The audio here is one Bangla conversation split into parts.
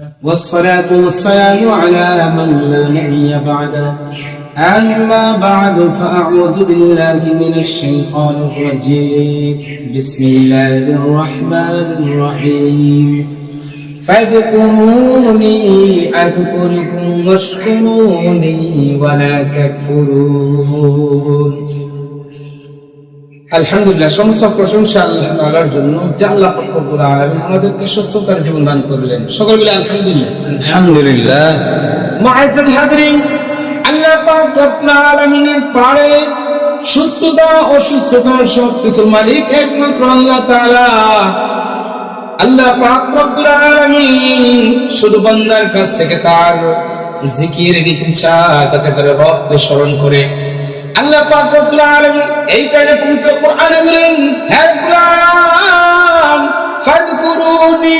والصلاة والسلام على من لا نبي بعده. أما بعد فأعوذ بالله من الشيطان الرجيم. بسم الله الرحمن الرحيم. فاذكروني أذكركم واشكروني ولا تكفرون. আলহামদুলিল্লাহ, সমস্ত প্রশংসা আল্লাহ তাআলার জন্য যে আল্লাহ পাক রব্বুল আলামিন আমাদেরকে সুস্থতার জীবন দান করলেন। সকল মিলে আলহামদুলিল্লাহ। আলহামদুলিল্লাহ। মুআজ্জাজ হাজরিন, আল্লাহ পাক রব্বুল আলামিনের পারে সুস্থতা ও সুস্থতা সবকিছুর মালিক একমাত্র আল্লাহ তাআলা। আল্লাহ পাক রব্বুল আলামিন শুধু বান্দার কাছ থেকে তার জিকির নিতে চায়, যাতে করে রবকে স্মরণ করে। আল্লাহ পাক রব্বুল আলামিন এই কারণে পবিত্র কোরআনে বলেন, হে গোলাম ফাযকুরুনি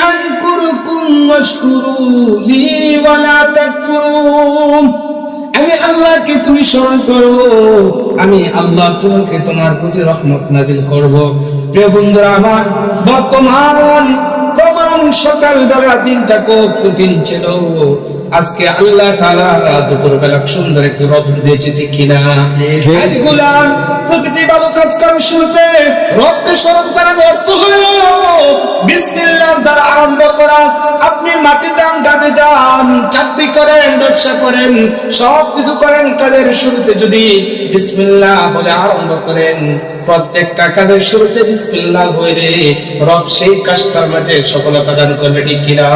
আযকুরকুম ওয়াশকুরুলি ওয়ালা তাকফুরুন। আমি আল্লাহকে তুমি স্মরণ করো, আমি আল্লাহ তোমাকে তোমার প্রতি রহমত নাজিল করব। প্রিয় বন্ধুরা আমার, বর্তমান সকালবেলা দিনটা খুব কঠিন ছিল। আজকে আল্লাহ তাআলা দুপুরবেলা সুন্দর একটি রৌদ্র দিয়েছে, ঠিক কিনা? আজ গোলাম প্রতিটি ভালো কাজ করার শুরুতে রবকে স্মরণ করার অর্থ হলো বিসমিল্লাহর দ্বারা আরম্ভ করা। আপনি মাঠে যান, ঘাটে যান, চাকরি করেন, ব্যবসা করেন, সব কিছু করেন, কাজের শুরুতে যদি বিসমিল্লাহ বলে আরম্ভ করেন, প্রত্যেকটা কাজের শুরুতে বিসমিল্লাহ বলে রব সেই কাজটার মাঝে সফলতা দান করবে, ঠিক কিনা?